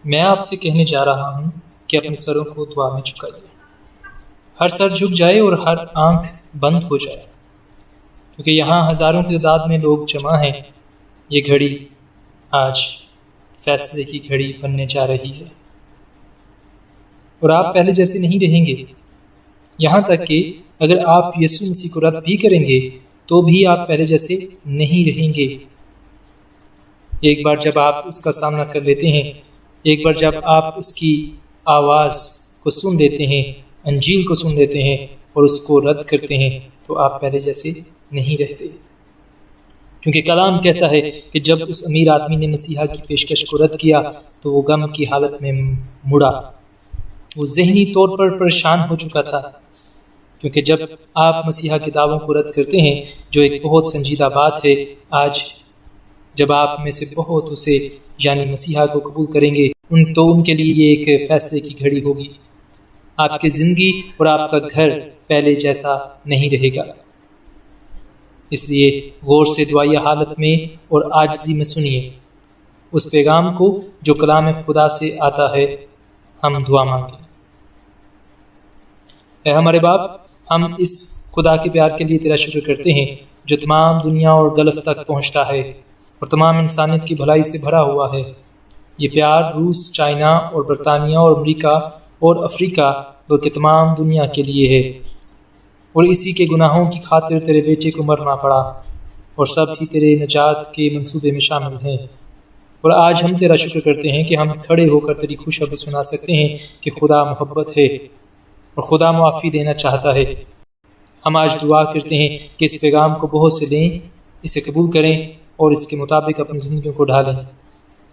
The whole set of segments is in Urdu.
میں آپ سے کہنے جا رہا ہوں کہ اپنے سروں کو دعا میں جھکائیے، ہر سر جھک جائے اور ہر آنکھ بند ہو جائے، کیونکہ یہاں ہزاروں کی تعداد میں لوگ جمع ہیں۔ یہ گھڑی آج فیصلے کی گھڑی بننے جا رہی ہے، اور آپ پہلے جیسے نہیں رہیں گے، یہاں تک کہ اگر آپ یسوع مسیح کو رد بھی کریں گے تو بھی آپ پہلے جیسے نہیں رہیں گے۔ ایک بار جب آپ اس کا سامنا کر لیتے ہیں، ایک بار جب آپ اس کی آواز کو سن لیتے ہیں، انجیل کو سن لیتے ہیں اور اس کو رد کرتے ہیں، تو آپ پہلے جیسے نہیں رہتے، کیونکہ کلام کہتا ہے کہ جب اس امیر آدمی نے مسیحا کی پیشکش کو رد کیا تو وہ غم کی حالت میں مڑا۔ وہ ذہنی طور پر پریشان ہو چکا تھا، کیونکہ جب آپ مسیحا کے دعووں کو رد کرتے ہیں، جو ایک بہت سنجیدہ بات ہے، آج جب آپ میں سے بہت اسے یعنی مسیحا کو قبول کریں گے تو ان کے لیے یہ ایک فیصلے کی گھڑی ہوگی۔ آپ کی زندگی اور آپ کا گھر پہلے جیسا نہیں رہے گا۔ اس لیے غور سے دعائیہ حالت میں اور عاجزی میں سنیے اس پیغام کو جو کلام خدا سے آتا ہے۔ ہم دعا مانگیں۔ اے ہمارے باپ، ہم اس خدا کے پیار کے لیے تیرا شکر کرتے ہیں جو تمام دنیا اور گلف تک پہنچتا ہے اور تمام انسانیت کی بھلائی سے بھرا ہوا ہے۔ یہ پیار روس، چائنا اور برطانیہ اور امریکہ اور افریقہ بلکہ تمام دنیا کے لیے ہے، اور اسی کے گناہوں کی خاطر تیرے بیٹے کو مرنا پڑا، اور سب ہی تیرے نجات کے منصوبے میں شامل ہیں۔ اور آج ہم تیرا شکر کرتے ہیں کہ ہم کھڑے ہو کر تیری خوشخبری سنا سکتے ہیں کہ خدا محبت ہے اور خدا معافی دینا چاہتا ہے۔ ہم آج دعا کرتے ہیں کہ اس پیغام کو بہت سے لیں، اسے قبول کریں اور اس کے مطابق اپنی زندگیوں کو ڈھالیں،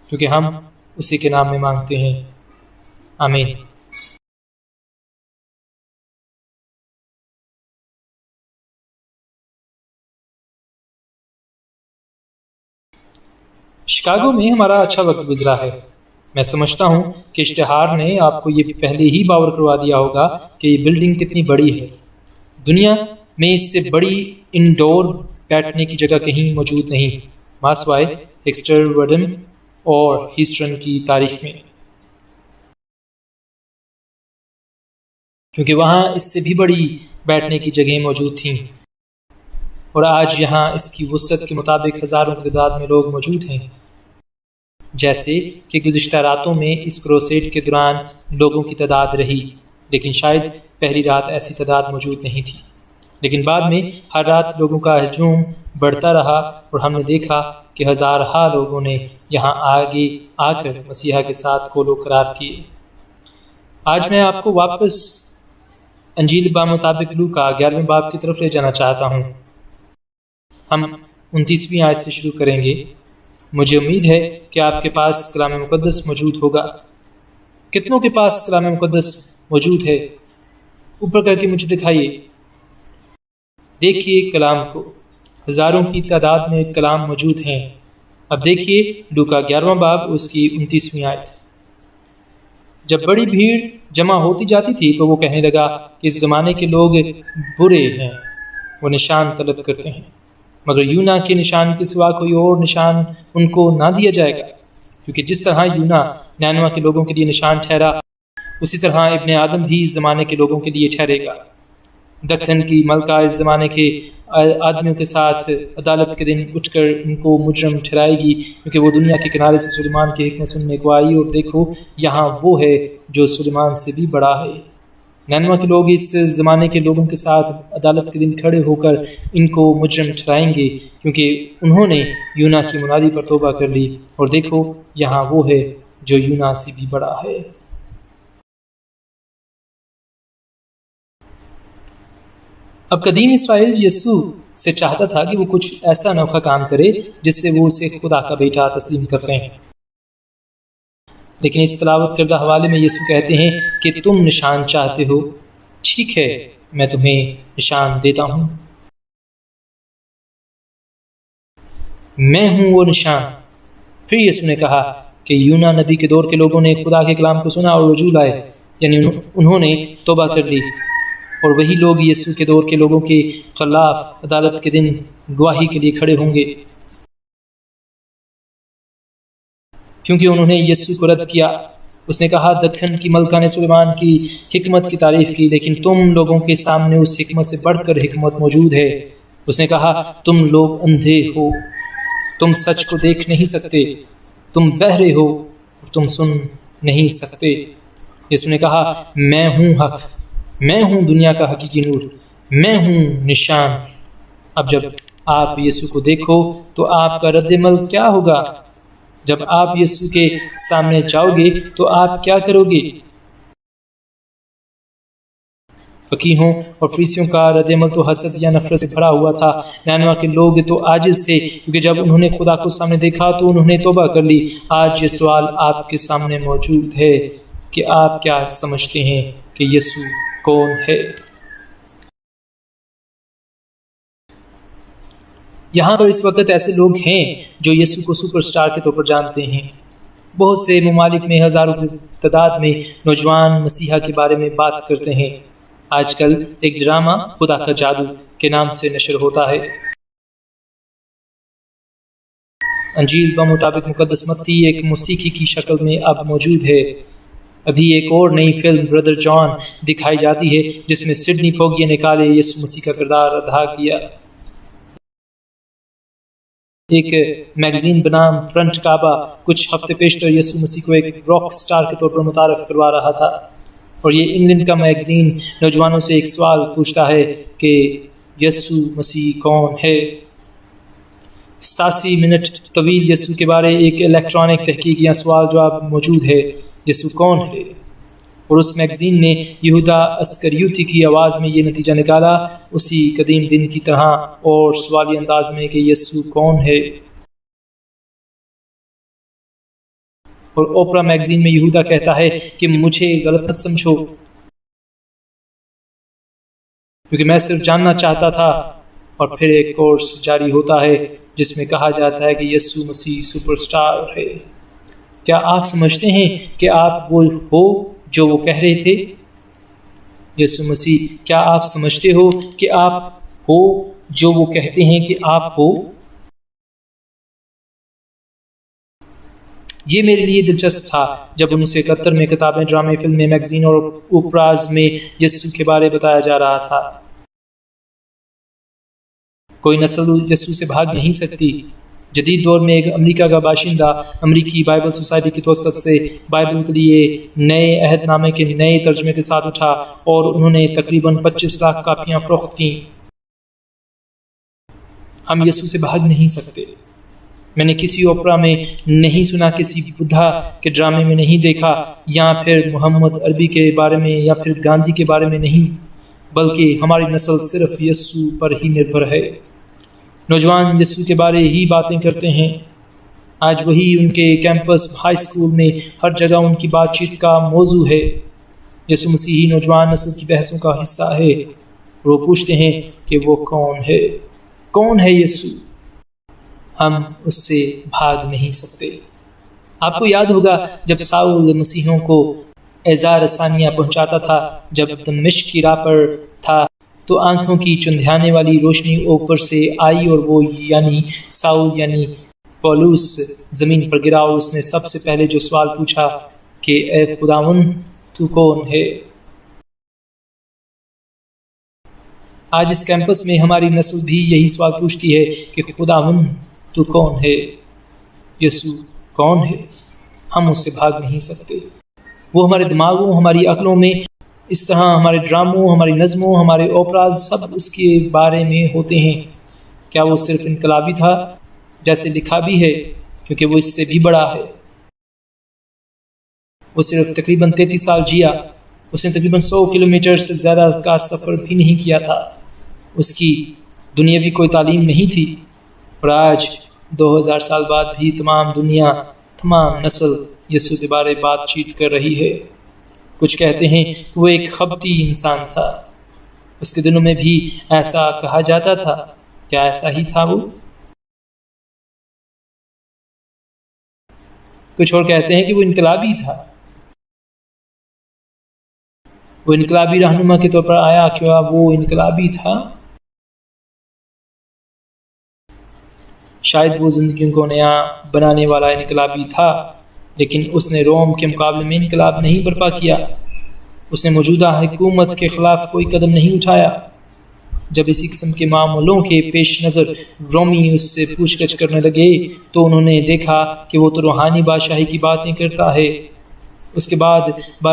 کیونکہ ہم اسی کے نام میں مانگتے ہیں، آمین۔ شکاگو میں ہمارا اچھا وقت گزرا ہے۔ میں سمجھتا ہوں کہ اشتہار نے آپ کو یہ پہلے ہی باور کروا دیا ہوگا کہ یہ بلڈنگ کتنی بڑی ہے۔ دنیا میں اس سے بڑی انڈور بیٹھنے کی جگہ کہیں موجود نہیں، ماسوائے ایکسٹر-وڈن اور ہیسٹن کی تاریخ میں، کیونکہ وہاں اس سے بھی بڑی بیٹھنے کی جگہیں موجود تھیں، اور آج یہاں اس کی وسعت کے مطابق ہزاروں کی تعداد میں لوگ موجود ہیں۔ جیسے کہ گزشتہ راتوں میں اس کروسیڈ کے دوران لوگوں کی تعداد رہی، لیکن شاید پہلی رات ایسی تعداد موجود نہیں تھی، لیکن بعد میں ہر رات لوگوں کا ہجوم بڑھتا رہا، اور ہم نے دیکھا کہ ہزارہا لوگوں نے یہاں آگے آ کر مسیحا کے ساتھ قول قرار کیے۔ آج میں آپ کو واپس انجیل بمطابق لوکا 11ویں باب کی طرف لے جانا چاہتا ہوں۔ ہم 29ویں آیت سے شروع کریں گے۔ مجھے امید ہے کہ آپ کے پاس کلام مقدس موجود ہوگا۔ کتنوں کے پاس کلام مقدس موجود ہے؟ اوپر کر کے مجھے دکھائیے۔ دیکھیے کلام کو، ہزاروں کی تعداد میں کلام موجود ہیں۔ اب دیکھیے لوکا 11واں باب اس کی 29ویں آیت۔ جب بڑی بھیڑ جمع ہوتی جاتی تھی تو وہ کہنے لگا کہ اس زمانے کے لوگ برے ہیں، وہ نشان طلب کرتے ہیں، مگر یونا کے نشان کے سوا کوئی اور نشان ان کو نہ دیا جائے گا، کیونکہ جس طرح یونا نینوا کے لوگوں کے لیے نشان ٹھہرا، اسی طرح ابن آدم بھی اس زمانے کے لوگوں کے لیے ٹھہرے گا۔ دکن کی ملکہ اس زمانے کے آدمیوں کے ساتھ عدالت کے دن اٹھ کر ان کو مجرم ٹھہرائے گی، کیونکہ وہ دنیا کے کنارے سے سلیمان کی حکمت سننے کو آئی، اور دیکھو یہاں وہ ہے جو سلیمان سے بھی بڑا ہے۔ نینوا کے لوگ اس زمانے کے لوگوں کے ساتھ عدالت کے دن کھڑے ہو کر ان کو مجرم ٹھہرائیں گے، کیونکہ انہوں نے یونا کی منادی پر توبہ کر لی، اور دیکھو یہاں وہ ہے جو یونا سے بھی بڑا ہے۔ اب قدیم اسرائیل یسوع سے چاہتا تھا کہ وہ کچھ ایسا انوکھا کام کرے جس سے وہ اسے خدا کا بیٹا تسلیم کر لیں، لیکن اس تلاوت کردہ حوالے میں یسوع کہتے ہیں کہ تم نشان چاہتے ہو، ٹھیک ہے میں تمہیں نشان دیتا ہوں، میں ہوں وہ نشان۔ پھر یسوع نے کہا کہ یونا نبی کے دور کے لوگوں نے خدا کے کلام کو سنا اور رجوع لائے، یعنی انہوں نے توبہ کر لی، اور وہی لوگ یسوع کے دور کے لوگوں کے خلاف عدالت کے دن گواہی کے لیے کھڑے ہوں گے، کیونکہ انہوں نے یسوع کو رد کیا اس نے کہا دکن کی ملکہ نے سلیمان کی حکمت کی تعریف کی، لیکن تم لوگوں کے سامنے اس حکمت سے بڑھ کر حکمت موجود ہے۔ اس نے کہا تم لوگ اندھے ہو، تم سچ کو دیکھ نہیں سکتے، تم بہرے ہو اور تم سن نہیں سکتے۔ یسوع نے کہا میں ہوں حق، میں ہوں دنیا کا حقیقی نور، میں ہوں نشان۔ اب جب آپ یسوع کو دیکھو تو آپ کا رد عمل کیا ہوگا؟ جب آپ یسوع کے سامنے جاؤ گے تو آپ کیا کرو گے؟ فقیہوں اور فریسیوں کا رد عمل تو حسد یا نفرت سے بھرا ہوا تھا۔ نینوا کے لوگ تو عاجز تھے، کیونکہ جب انہوں نے خدا کو سامنے دیکھا تو انہوں نے توبہ کر لی۔ آج یہ سوال آپ کے سامنے موجود ہے کہ آپ کیا سمجھتے ہیں کہ یسوع کون ہے؟ یہاں پر اس وقت ایسے لوگ ہیں جو یسوع کو سپر سٹار کے طور پر جانتے ہیں۔ بہت سے ممالک میں ہزاروں کی تعداد میں نوجوان مسیحا کے بارے میں بات کرتے ہیں۔ آج کل ایک ڈرامہ خدا کا جادو کے نام سے نشر ہوتا ہے۔ انجیل بمطابق مقدس متی ایک موسیقی کی شکل میں اب موجود ہے۔ ابھی ایک اور نئی فلم بردر جان دکھائی جاتی ہے جس میں سڈنی پوگیے نے کالے یسوع مسیح کا کردار ادا کیا۔ ایک میگزین بنام فرنٹ کعبہ کچھ ہفتے پیشتر یسوع مسیح کو ایک راک سٹار کے طور پر متعارف کروا رہا تھا، اور یہ انگلینڈ کا میگزین نوجوانوں سے ایک سوال پوچھتا ہے کہ یسوع مسیح کون ہے؟ 87 منٹ طویل یسوع کے بارے ایک الیکٹرانک تحقیق یا سوال جواب موجود ہے، یسوع کون ہے؟ اور اس میگزین نے یہودا اسکریوتی کی آواز میں یہ نتیجہ نکالا، اسی قدیم دن کی طرح اور سوالی انداز میں کہ یسوع کون ہے۔ اور اوپرا میگزین میں یہودا کہتا ہے کہ مجھے غلط مت سمجھو، کیونکہ میں صرف جاننا چاہتا تھا۔ اور پھر ایک کورس جاری ہوتا ہے جس میں کہا جاتا ہے کہ یسوع مسیح سپر سٹار ہے۔ کیا آپ سمجھتے ہیں کہ آپ وہ ہو جو وہ کہہ رہے تھے؟ یسوع مسیح، کیا آپ سمجھتے ہو کہ آپ ہو جو وہ کہتے ہیں کہ آپ ہو؟ یہ میرے لیے دلچسپ تھا جب 1971 میں کتابیں، ڈرامے، فلمیں، میگزین اور اوپراز میں یسوع کے بارے بتایا جا رہا تھا۔ کوئی نسل یسوع سے بھاگ نہیں سکتی۔ جدید دور میں ایک امریکہ کا باشندہ امریکی بائبل سوسائٹی کی توسط سے بائبل کے لیے نئے عہد نامے کے نئے ترجمے کے ساتھ اٹھا، اور انہوں نے تقریباً 25 لاکھ کاپیاں فروخت کیں۔ ہم یسوع سے بھاگ نہیں سکتے۔ میں نے کسی اوپرا میں نہیں سنا، کسی بدھا کے ڈرامے میں نہیں دیکھا، یا پھر محمد عربی کے بارے میں، یا پھر گاندھی کے بارے میں نہیں، بلکہ ہماری نسل صرف یسوع پر ہی نربھر ہے۔ نوجوان یسوع کے بارے ہی باتیں کرتے ہیں۔ آج وہی ان کے کیمپس، ہائی اسکول میں، ہر جگہ ان کی بات چیت کا موضوع ہے۔ یسوع مسیح ہی نوجوان نسل کی بحثوں کا حصہ ہے، اور وہ پوچھتے ہیں کہ وہ کون ہے؟ کون ہے یسوع؟ ہم اس سے بھاگ نہیں سکتے۔ آپ کو یاد ہوگا جب ساؤل مسیحیوں کو ایذا رسانیاں پہنچاتا تھا، جب دمشق کی راہ پر تھا تو آنکھوں کی چندھیانے والی روشنی اوپر سے آئی، اور وہ یعنی ساؤل یعنی پولس زمین پر گرا، اور اس نے سب سے پہلے جو سوال پوچھا کہ اے خداوند تو کون ہے؟ آج اس کیمپس میں ہماری نسل بھی یہی سوال پوچھتی ہے کہ خداوند تو کون ہے؟ یسوع کون ہے؟ ہم اس سے بھاگ نہیں سکتے۔ وہ ہمارے دماغوں، ہماری عقلوں میں، اس طرح ہمارے ڈراموں، ہماری نظموں، ہمارے اوپراز سب اس کے بارے میں ہوتے ہیں۔ کیا وہ صرف انقلابی تھا جیسے لکھا بھی ہے؟ کیونکہ وہ اس سے بھی بڑا ہے۔ وہ صرف تقریباً 33 سال جیا۔ اس نے تقریباً 100 کلومیٹر سے زیادہ کا سفر بھی نہیں کیا تھا۔ اس کی دنیاوی کوئی تعلیم نہیں تھی، اور آج 2000 سال بعد بھی تمام دنیا، تمام نسل یسوع کے بارے بات چیت کر رہی ہے۔ کچھ کہتے ہیں کہ وہ ایک خبتی انسان تھا۔ اس کے دنوں میں بھی ایسا کہا جاتا تھا۔ کیا ایسا ہی تھا وہ؟ کچھ اور کہتے ہیں کہ وہ انقلابی تھا۔ وہ انقلابی رہنما کے طور پر آیا۔ کیا وہ انقلابی تھا؟ شاید وہ زندگیوں کو نیا بنانے والا انقلابی تھا، لیکن اس نے روم کے مقابلے میں انقلاب نہیں برپا کیا، اس نے موجودہ حکومت کے خلاف کوئی قدم نہیں اٹھایا۔ جب اسی قسم کے معاملوں کے پیش نظر رومی اس سے پوچھ گچھ کرنے لگے تو انہوں نے دیکھا کہ وہ تو روحانی بادشاہی کی باتیں کرتا ہے۔ اس کے بعد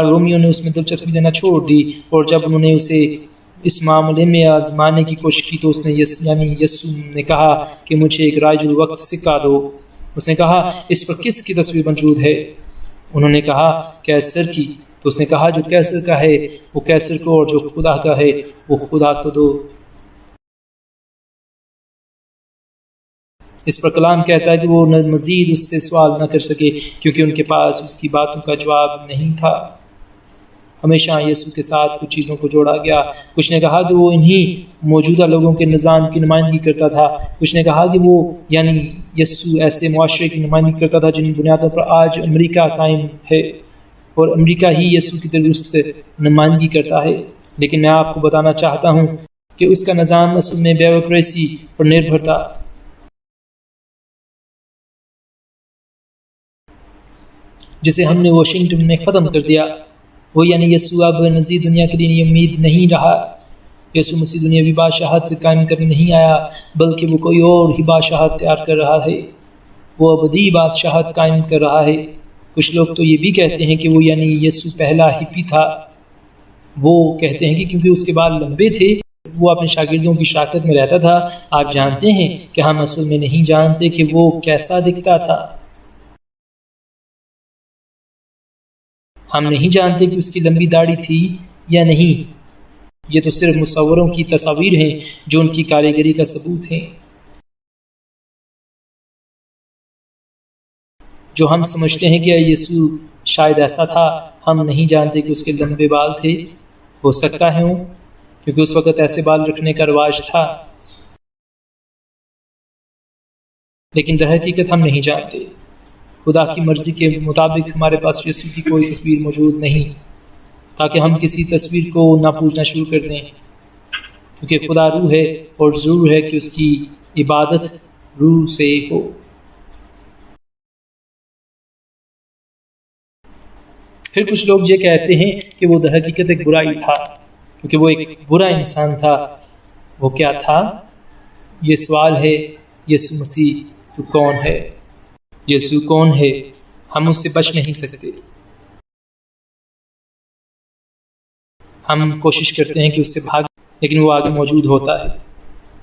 رومیوں نے اس میں دلچسپی لینا چھوڑ دی، اور جب انہوں نے اسے اس معاملے میں آزمانے کی کوشش کی تو اس نے یسوع نے کہا کہ مجھے ایک رائج الوقت سکہ دو۔ اس نے کہا اس پر کس کی تصویر موجود ہے؟ انہوں نے کہا کیسر کی۔ تو اس نے کہا جو کیسر کا ہے وہ کیسر کو، اور جو خدا کا ہے وہ خدا کو دو۔ اس پر کلام کہتا ہے کہ وہ مزید اس سے سوال نہ کر سکے کیونکہ ان کے پاس اس کی باتوں کا جواب نہیں تھا۔ ہمیشہ یسوع کے ساتھ کچھ چیزوں کو جوڑا گیا۔ کچھ نے کہا کہ وہ انہی موجودہ لوگوں کے نظام کی نمائندگی کرتا تھا، کچھ نے کہا کہ وہ یعنی یسوع ایسے معاشرے کی نمائندگی کرتا تھا جن بنیادوں پر آج امریکہ قائم ہے، اور امریکہ ہی یسوع کی درست نمائندگی کرتا ہے۔ لیکن میں آپ کو بتانا چاہتا ہوں کہ اس کا نظام اصل میں بیوروکریسی پر نربھر تھا۔ جسے ہم نے واشنگٹن میں ختم کر دیا، وہ یعنی یسوع اب مزید دنیا کے لیے امید نہیں رہا۔ یسوع مسیح دنیاوی بادشاہت قائم کرنے نہیں آیا، بلکہ وہ کوئی اور ہی بادشاہت تیار کر رہا ہے۔ وہ ابدی بادشاہت قائم کر رہا ہے۔ کچھ لوگ تو یہ بھی کہتے ہیں کہ وہ یعنی یسوع پہلا ہپی تھا۔ وہ کہتے ہیں کہ کیونکہ اس کے بال لمبے تھے وہ اپنے شاگردوں کی شراکت میں رہتا تھا۔ آپ جانتے ہیں کہ ہم اصل میں نہیں جانتے کہ وہ کیسا دکھتا تھا۔ ہم نہیں جانتے کہ اس کی لمبی داڑھی تھی یا نہیں۔ یہ تو صرف مصوروں کی تصاویر ہیں جو ان کی کاریگری کا ثبوت ہیں۔ جو ہم سمجھتے ہیں کہ یسوع شاید ایسا تھا، ہم نہیں جانتے کہ اس کے لمبے بال تھے۔ ہو سکتا ہے ہوں، کیونکہ اس وقت ایسے بال رکھنے کا رواج تھا، لیکن در حقیقت ہم نہیں جانتے۔ خدا کی مرضی کے مطابق ہمارے پاس یسوع کی کوئی تصویر موجود نہیں تاکہ ہم کسی تصویر کو نہ پوجنا شروع کر دیں، کیونکہ خدا روح ہے اور ضرور ہے کہ اس کی عبادت روح سے ہو۔ پھر کچھ لوگ یہ کہتے ہیں کہ وہ در حقیقت ایک برائی تھا، کیونکہ وہ ایک برا انسان تھا۔ وہ کیا تھا؟ یہ سوال ہے، یسوع مسیح تو کون ہے؟ یسوع کون ہے؟ ہم اس سے بچ نہیں سکتے۔ ہم کوشش کرتے ہیں کہ اس سے بھاگ، لیکن وہ آگے موجود ہوتا ہے،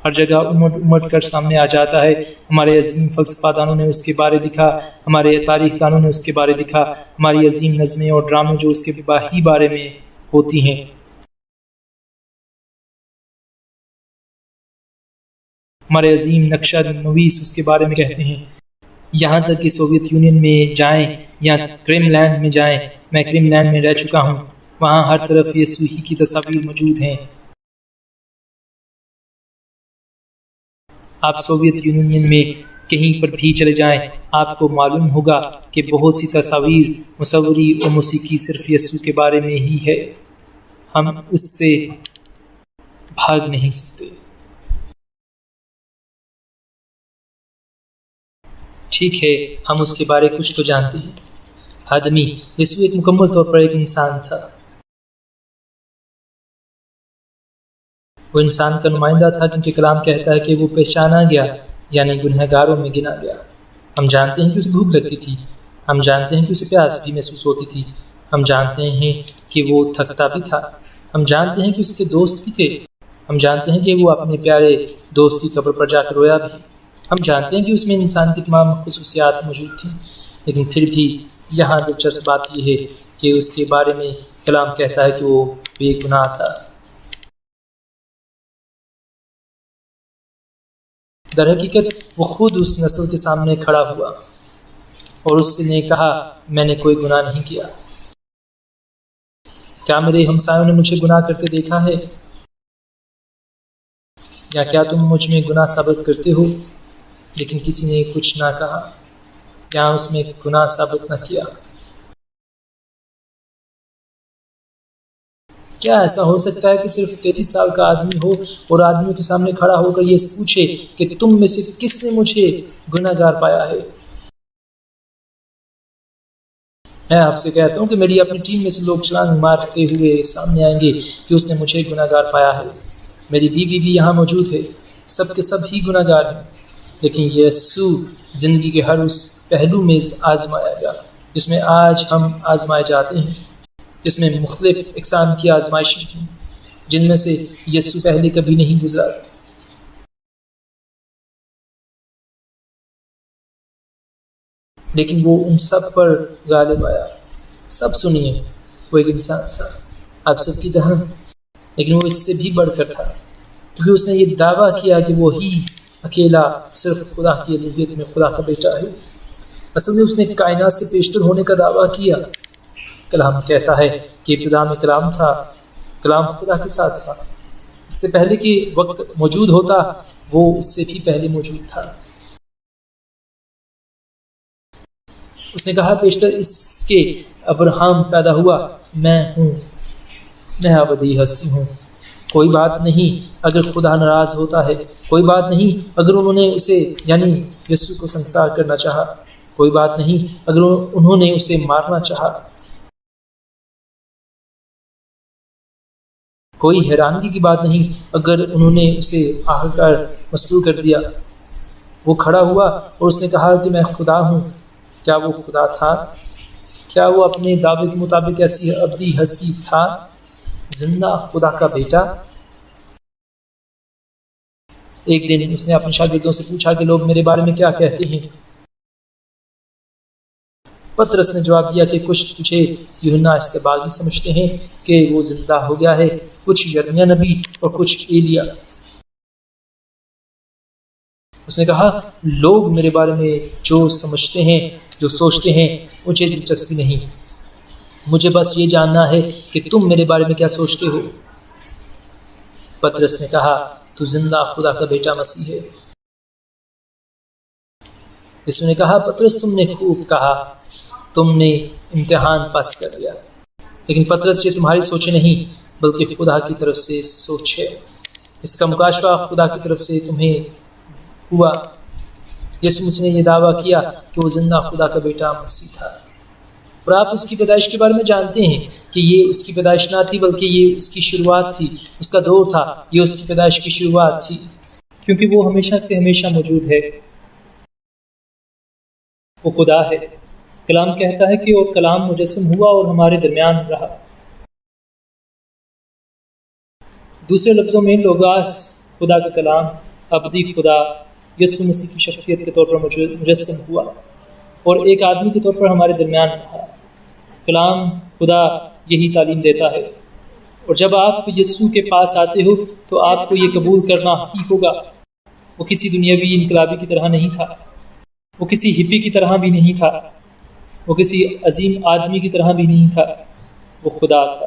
ہر جگہ امٹ کر سامنے آ جاتا ہے۔ ہمارے عظیم فلسفہ دانوں نے اس کے بارے لکھا، ہمارے تاریخ دانوں نے اس کے بارے لکھا، ہماری عظیم نظمیں اور ڈرامے جو اس کے ہی بارے میں ہوتی ہیں۔ ہمارے عظیم نقشہ نویس اس کے بارے میں کہتے ہیں، یہاں تک کہ سوویت یونین میں جائیں یا کریم لینڈ میں جائیں۔ میں کریم لینڈ میں رہ چکا ہوں، وہاں ہر طرف یسوع ہی کی تصاویر موجود ہیں۔ آپ سوویت یونین میں کہیں پر بھی چلے جائیں، آپ کو معلوم ہوگا کہ بہت سی تصاویر، مصوری اور موسیقی صرف یسوع کے بارے میں ہی ہے۔ ہم اس سے بھاگ نہیں سکتے۔ ٹھیک ہے، ہم اس کے بارے کچھ تو جانتے ہیں۔ آدمی یسوع ایک مکمل طور پر ایک انسان تھا۔ وہ انسان کا نمائندہ تھا کیونکہ کلام کہتا ہے کہ وہ پہچانا گیا، یعنی گنہگاروں میں گنا گیا۔ ہم جانتے ہیں کہ اسے بھوک لگتی تھی، ہم جانتے ہیں کہ اسے پیاس بھی محسوس ہوتی تھی، ہم جانتے ہیں کہ وہ تھکتا بھی تھا، ہم جانتے ہیں کہ اس کے دوست بھی تھے، ہم جانتے ہیں کہ وہ اپنے پیارے دوست کی قبر پر جا کر رویا بھی، ہم جانتے ہیں کہ اس میں انسان کی تمام خصوصیات موجود تھیں۔ لیکن پھر بھی یہاں دلچسپ بات یہ ہے کہ اس کے بارے میں کلام کہتا ہے کہ وہ بے گناہ تھا۔ در حقیقت وہ خود اس نسل کے سامنے کھڑا ہوا اور اس نے کہا میں نے کوئی گناہ نہیں کیا۔ کیا میرے ہمسایوں نے مجھے گناہ کرتے دیکھا ہے؟ یا کیا تم مجھ میں گناہ ثابت کرتے ہو؟ لیکن کسی نے کچھ نہ کہا یا اس میں گناہ ثابت نہ کیا۔ کیا ایسا ہو سکتا ہے کہ صرف 33 سال کا آدمی ہو اور آدمیوں کے سامنے کھڑا ہو کر یہ پوچھے کہ تم میں سے کس نے مجھے گناہ گار پایا ہے؟ میں آپ سے کہتا ہوں کہ میری اپنی ٹیم میں سے لوگ چھلانگ مارتے ہوئے سامنے آئیں گے کہ اس نے مجھے گناہ گار پایا ہے۔ میری بیوی بھی یہاں موجود ہے، سب کے سب ہی گناہ گار ہیں، لیکن یسوع زندگی کے ہر اس پہلو میں آزمایا گیا جس میں آج ہم آزمائے جاتے ہیں، جس میں مختلف اقسام کی آزمائشیں تھیں جن میں سے یسوع پہلے کبھی نہیں گزرا، لیکن وہ ان سب پر غالب آیا۔ سب سنیے، وہ ایک انسان تھا آپ سب کی طرح، لیکن وہ اس سے بھی بڑھ کر تھا، کیونکہ اس نے یہ دعویٰ کیا کہ وہ ہی اکیلا صرف خدا کی الوہیت میں خدا کا بیٹا ہے۔ اصل میں اس نے کائنات سے پیشتر ہونے کا دعویٰ کیا۔ کلام کہتا ہے کہ ابتدا میں کلام تھا، کلام خدا کے ساتھ تھا، اس سے پہلے کہ وقت موجود ہوتا وہ اس سے بھی پہلے موجود تھا۔ اس نے کہا پیشتر اس کے ابراہم پیدا ہوا، میں ہوں، میں ابدی ہستی ہوں۔ کوئی بات نہیں اگر خدا ناراض ہوتا ہے، کوئی بات نہیں اگر انہوں نے اسے یعنی یسوع کو سنسار کرنا چاہا، کوئی بات نہیں اگر انہوں نے اسے مارنا چاہا، کوئی حیرانگی کی بات نہیں اگر انہوں نے اسے آہ کر مسلوع کر دیا۔ وہ کھڑا ہوا اور اس نے کہا کہ میں خدا ہوں۔ کیا وہ خدا تھا؟ کیا وہ اپنے دعوے کے مطابق ایسی ابدی ہستی تھا، زندہ خدا کا بیٹا؟ ایک دن اس نے اپنے شاگردوں سے پوچھا کہ لوگ میرے بارے میں کیا کہتے ہیں؟ پطرس نے جواب دیا کہ کچھ تجھے یوحنا استباغی سمجھتے ہیں کہ وہ زندہ ہو گیا ہے، کچھ یرمیا نبی اور کچھ ایلیا۔ اس نے کہا لوگ میرے بارے میں جو سمجھتے ہیں، جو سوچتے ہیں، مجھے دلچسپی نہیں، مجھے بس یہ جاننا ہے کہ تم میرے بارے میں کیا سوچتے ہو۔ پطرس نے کہا تو زندہ خدا کا بیٹا مسیح ہے۔ اس نے کہا پطرس تم نے خوب کہا، تم نے امتحان پاس کر لیا، لیکن پطرس یہ تمہاری سوچ نہیں بلکہ خدا کی طرف سے سوچ ہے، اس کا مکاشفہ خدا کی طرف سے تمہیں ہوا۔ یسوع مسیح نے یہ دعویٰ کیا کہ وہ زندہ خدا کا بیٹا مسیح تھا، اور آپ اس کی پیدائش کے بارے میں جانتے ہیں کہ یہ اس کی پیدائش نہ تھی بلکہ یہ اس کی شروعات تھی، اس کا دور تھا، یہ اس کی پیدائش کی شروعات تھی، کیونکہ وہ ہمیشہ سے ہمیشہ موجود ہے، وہ خدا ہے۔ کلام کہتا ہے کہ اور کلام مجسم ہوا اور ہمارے درمیان رہا۔ دوسرے لفظوں میں لوگاس خدا کا کلام، ابدی خدا یسوع مسیح کی شخصیت کے طور پر مجسم ہوا اور ایک آدمی کے طور پر ہمارے درمیان رہا۔ کلام خدا یہی تعلیم دیتا ہے، اور جب آپ یسوع کے پاس آتے ہو تو آپ کو یہ قبول کرنا ہی ہوگا۔ وہ کسی دنیاوی انقلابی کی طرح نہیں تھا، وہ کسی ہپی کی طرح بھی نہیں تھا، وہ کسی عظیم آدمی کی طرح بھی نہیں تھا، وہ خدا تھا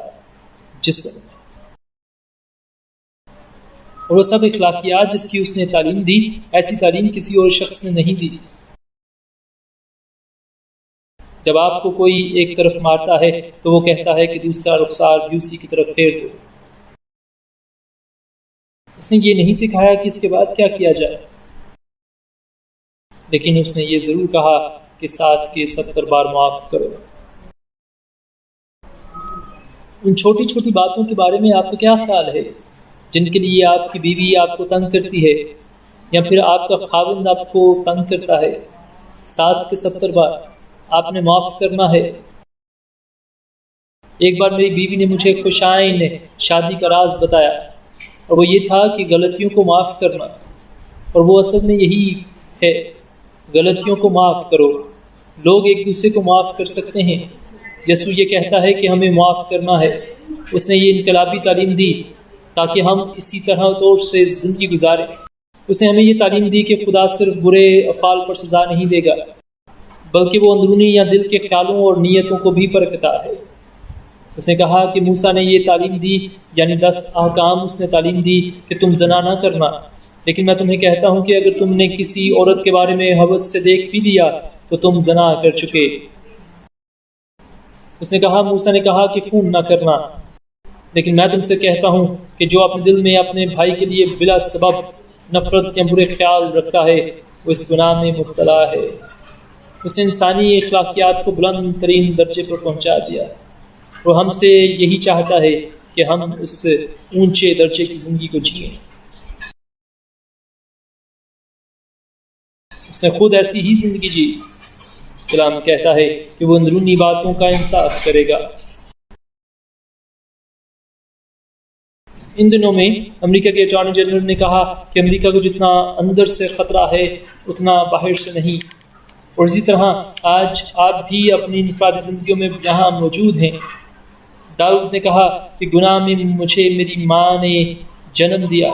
جسم، اور وہ سب اخلاقیات جس کی اس نے تعلیم دی، ایسی تعلیم کسی اور شخص نے نہیں دی۔ جب آپ کو کوئی ایک طرف مارتا ہے تو وہ کہتا ہے کہ دوسرا رخسار بھی اسی کی طرف پھیر دو۔ اس نے یہ نہیں سکھایا کہ اس کے بعد کیا کیا جائے، لیکن اس نے یہ ضرور کہا کہ 7 کے 70 بار معاف کرو۔ ان چھوٹی چھوٹی باتوں کے بارے میں آپ کا کیا خیال ہے جن کے لیے آپ کی بیوی آپ کو تنگ کرتی ہے یا پھر آپ کا خاوند آپ کو تنگ کرتا ہے؟ 7 کے 70 بار آپ نے معاف کرنا ہے۔ ایک بار میری بیوی نے مجھے خوشائن شادی کا راز بتایا، اور وہ یہ تھا کہ غلطیوں کو معاف کرنا، اور وہ اصل میں یہی ہے، غلطیوں کو معاف کرو۔ لوگ ایک دوسرے کو معاف کر سکتے ہیں، یسوع یہ کہتا ہے کہ ہمیں معاف کرنا ہے۔ اس نے یہ انقلابی تعلیم دی تاکہ ہم اسی طرح طور سے زندگی گزاریں۔ اس نے ہمیں یہ تعلیم دی کہ خدا صرف برے افعال پر سزا نہیں دے گا، بلکہ وہ اندرونی یا دل کے خیالوں اور نیتوں کو بھی پرکھتا ہے۔ اس نے کہا کہ موسیٰ نے یہ تعلیم دی، یعنی 10 احکام اس نے تعلیم دی کہ تم زنا نہ کرنا، لیکن میں تمہیں کہتا ہوں کہ اگر تم نے کسی عورت کے بارے میں ہوس سے دیکھ بھی لیا تو تم زنا کر چکے۔ اس نے کہا موسیٰ نے کہا کہ خون نہ کرنا، لیکن میں تم سے کہتا ہوں کہ جو اپنے دل میں اپنے بھائی کے لیے بلا سبب نفرت یا برے خیال رکھتا ہے وہ اس گناہ میں مبتلا ہے۔ اس نے انسانی اخلاقیات کو بلند ترین درجے پر پہنچا دیا، وہ ہم سے یہی چاہتا ہے کہ ہم اس اونچے درجے کی زندگی کو جئیں۔ اس نے خود ایسی ہی زندگی جی۔ کلام کہتا ہے کہ وہ اندرونی باتوں کا انصاف کرے گا۔ ان دنوں میں امریکہ کے اٹارنی جنرل نے کہا کہ امریکہ کو جتنا اندر سے خطرہ ہے اتنا باہر سے نہیں، اور اسی طرح آج آپ بھی اپنی انفرادی زندگیوں میں یہاں موجود ہیں۔ داؤد نے کہا کہ گناہ میں مجھے میری ماں نے جنم دیا۔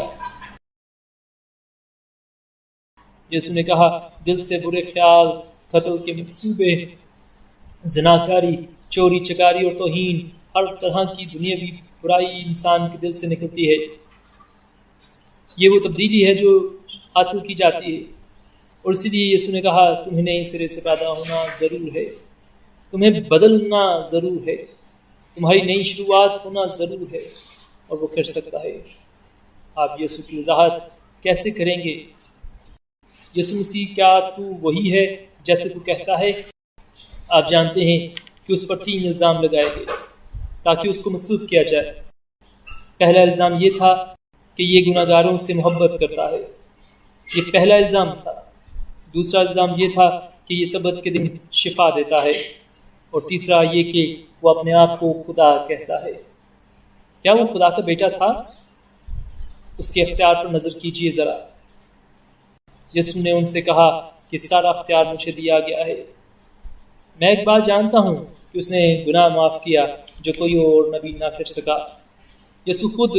یسوع نے کہا دل سے برے خیال، قتل کے منصوبے، زناکاری، چوری چکاری اور توہین، ہر طرح کی دنیاوی برائی انسان کے دل سے نکلتی ہے۔ یہ وہ تبدیلی ہے جو حاصل کی جاتی ہے، اور اسی لیے یسوع نے کہا تمہیں نئے سرے سے پیدا ہونا ضرور ہے، تمہیں بدلنا ضرور ہے، تمہاری نئی شروعات ہونا ضرور ہے، اور وہ کر سکتا ہے۔ آپ یسوع کی وضاحت کیسے کریں گے؟ یسوع مسیح کیا تو وہی ہے جیسے تو کہتا ہے؟ آپ جانتے ہیں کہ اس پر 3 الزام لگائے گئے تاکہ اس کو مصلوب کیا جائے۔ پہلا الزام یہ تھا کہ یہ گناہ گاروں سے محبت کرتا ہے، یہ پہلا الزام تھا۔ دوسرا الزام یہ تھا کہ یہ سبت کے دن شفا دیتا ہے، اور تیسرا یہ کہ وہ اپنے آپ کو خدا کہتا ہے۔ کیا وہ خدا کا بیٹا تھا؟ اس کے اختیار پر نظر کیجیے ذرا۔ یسوع نے ان سے کہا کہ سارا اختیار مجھے دیا گیا ہے۔ میں ایک بات جانتا ہوں کہ اس نے گناہ معاف کیا جو کوئی اور نبی نہ کر سکا۔ یسوع خود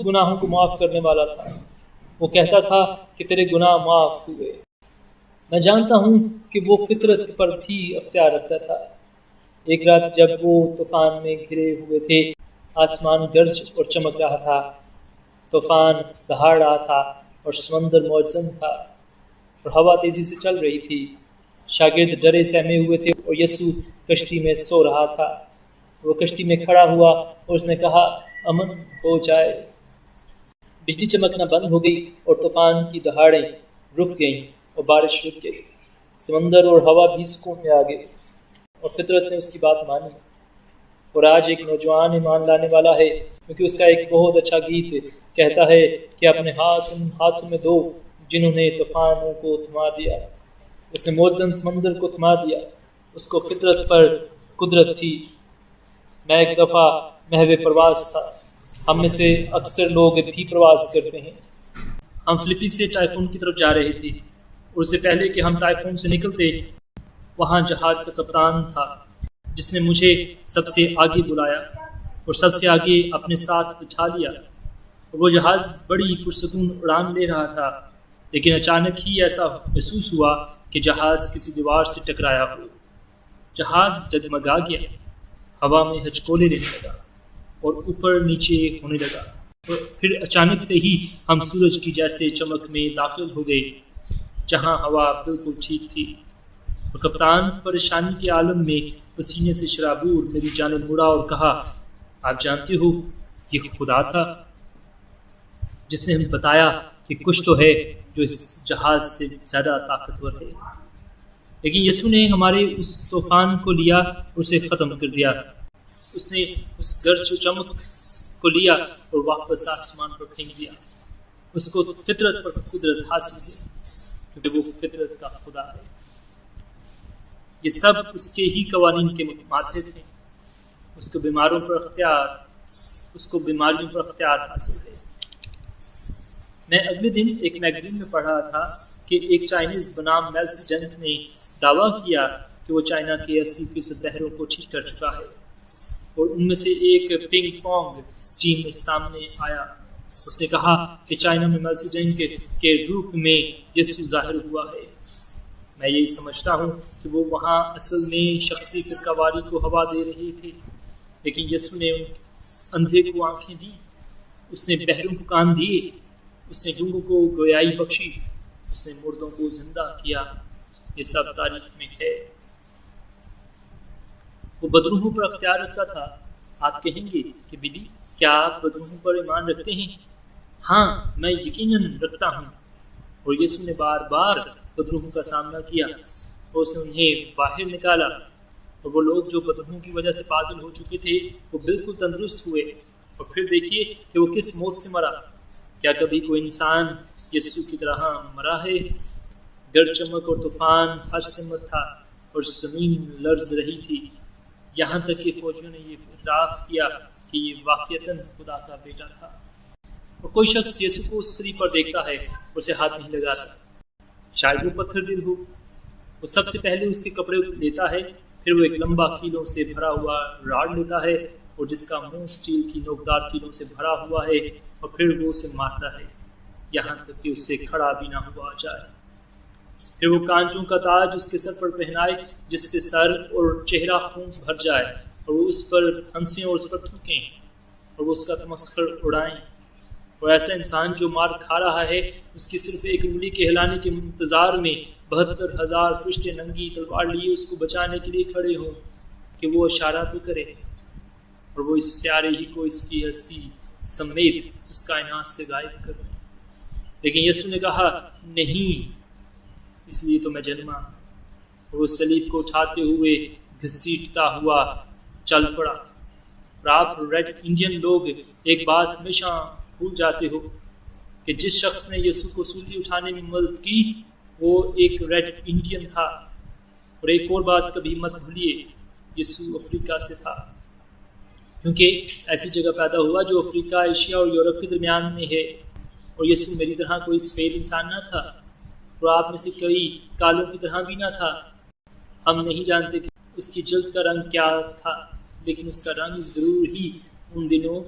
گناہوں کو معاف کرنے والا تھا۔ وہ کہتا تھا کہ تیرے گناہ معاف ہوئے۔ میں جانتا ہوں کہ وہ فطرت پر بھی اختیار رکھتا تھا۔ ایک رات جب وہ طوفان میں گھرے ہوئے تھے، آسمان گرج اور چمک رہا تھا، طوفان دہاڑ رہا تھا اور سمندر موجزن تھا، اور ہوا تیزی سے چل رہی تھی۔ شاگرد ڈرے سہمے ہوئے تھے اور یسوع کشتی میں سو رہا تھا۔ وہ کشتی میں کھڑا ہوا اور اس نے کہا امن ہو جائے۔ بجلی چمکنا بند ہو گئی اور طوفان کی دہاڑیں رک گئیں اور بارش رک گئی۔ سمندر اور ہوا بھی سکون میں آ گئے اور فطرت نے اس کی بات مانی۔ اور آج ایک نوجوان ایمان لانے والا ہے، کیونکہ اس کا ایک بہت اچھا گیت کہتا ہے کہ اپنے ہاتھ ان ہاتھوں میں دو جنہوں نے طوفانوں کو تھما دیا۔ اس نے موجزن سمندر کو تھما دیا۔ اس کو فطرت پر قدرت تھی۔ میں ایک دفعہ محو پرواز تھا۔ ہم میں سے اکثر لوگ بھی پرواز کرتے ہیں۔ ہم فلپی سے ٹائفون کی طرف جا رہے تھے، اور اس سے پہلے کہ ہم ٹائفون سے نکلتے وہاں جہاز کا کپتان تھا جس نے مجھے سب سے آگے بلایا اور سب سے آگے اپنے ساتھ بٹھا لیا۔ وہ جہاز بڑی پرسکون اڑان لے رہا تھا، لیکن اچانک ہی ایسا محسوس ہوا کہ جہاز کسی دیوار سے ٹکرایا ہو۔ جہاز ڈگمگا گیا، ہوا میں ہچکولے لینے لگا اور اوپر نیچے ہونے لگا، اور پھر اچانک سے ہی ہم سورج کی جیسے چمک میں داخل ہو گئے جہاں ہوا بالکل ٹھیک تھی۔ اور کپتان پریشانی کے عالم میں پسینے سے شرابور میری جانب مڑا اور کہا آپ جانتے ہو یہ خدا تھا جس نے ہمیں بتایا کہ کچھ تو ہے جو اس جہاز سے زیادہ طاقتور ہے۔ لیکن یسوع نے ہمارے اس طوفان کو لیا اور اسے ختم کر دیا۔ اس نے اس گرج و چمک کو لیا اور واپس آسمان پر پھینک دیا۔ اس کو فطرت پر قدرت حاصل ہوئی کیونکہ وہ فطرت کا خدا ہے۔ یہ سب اس کے ہی قوانین کے ماتحت ہیں۔ اس کو بیماریوں پر اختیار حاصل ہے۔ میں اگلے دن ایک میگزین میں پڑھ رہا تھا کہ ایک چائنیز بنام میلسی ڈنک نے دعویٰ کیا کہ وہ چائنا کے 80% بحروں کو ٹھیک کر چکا ہے، اور ان میں سے ایک پنگ پونگ ٹیم میں سامنے آیا۔ اس نے کہا کہ چائنا میں میلسی ڈنک کے روپ میں یسوع ظاہر ہوا ہے۔ میں یہی سمجھتا ہوں کہ وہ وہاں اصل میں شخصی فرقہ واری کو ہوا دے رہے تھے، لیکن یسوع نے اندھے کو آنکھیں دی، اس نے بہروں کو کان دیے، اس نے گنگوں کو گویائی بخشی، اس نے مردوں کو زندہ کیا۔ یہ سب تاریخ میں ہے۔ وہ بدروحوں پر اختیار رکھتا تھا۔ آپ کہیں گے کہ بلی کیا آپ بدروحوں پر ایمان رکھتے ہیں؟ ہاں، میں یقیناً رکھتا ہوں، اور یسوع نے بار بار بدروحوں کا سامنا کیا اور اس نے انہیں باہر نکالا، اور وہ لوگ جو بدروحوں کی وجہ سے پاگل ہو چکے تھے وہ بالکل تندرست ہوئے۔ اور پھر دیکھیے کہ وہ کس موت سے مرا۔ کیا کبھی کوئی انسان یسوع کی طرح مرا ہے؟ گرج چمک اور طوفان ہر سمت تھا اور زمین لرز رہی تھی، یہاں تک کہ فوجیوں نے یہ اعتراف کیا کہ یہ واقعتاً خدا کا بیٹا تھا۔ اور کوئی شخص یسوع کو اس صلیب پر دیکھتا ہے اور اسے ہاتھ نہیں لگاتا، شاید وہ پتھر دل ہو۔ وہ سب سے پہلے اس کے کپڑے لیتا ہے، پھر وہ ایک لمبا کیلوں سے بھرا ہوا راڈ لیتا ہے اور جس کا منہ اسٹیل کی نوکدار کیلوں سے بھرا ہوا ہے، اور پھر وہ اسے مارتا ہے یہاں تک کہ اس سے کھڑا بھی نہ ہوا جائے۔ پھر وہ کانچوں کا تاج اس کے سر پر پہنائے جس سے سر اور چہرہ خون سے بھر جائے، اور وہ اس پر ہنسیں اور اس پر تھوکیں اور وہ اس کا تمسخر اڑائیں۔ اور ایسا انسان جو مار کھا رہا ہے اس کی صرف ایک انگلی کے ہلانے کے انتظار میں 72,000 فرشتے ننگی تلوار لیے اس کو بچانے کے لیے کھڑے ہوں کہ وہ اشارہ تو کرے، اور وہ اس سیارے ہی کو اس کی ہستی سمیت اس کائنات سے غائب کر دیں۔ لیکن یسوع نے کہا نہیں، اس لیے تو میں جنما۔ اور وہ صلیب کو اٹھاتے ہوئے گھسیٹتا ہوا چل پڑا۔ اور آپ ریڈ انڈین لوگ ایک بات ہمیشہ بھول جاتے ہو کہ جس شخص نے یسوع کو سولی اٹھانے میں مدد کی وہ ایک ریڈ انڈین تھا۔ اور ایک اور بات کبھی مت بھولیے، یسوع افریقہ سے تھا، کیونکہ ایسی جگہ پیدا ہوا جو افریقہ، ایشیا اور یورپ کے درمیان میں ہے۔ اور یسوع میری طرح کوئی سفید انسان نہ تھا، اور آپ میں سے کئی کالوں کی طرح بھی نہ تھا۔ ہم نہیں جانتے کہ اس کی جلد کا رنگ کیا تھا، لیکن اس کا رنگ ضرور ہی ان دنوں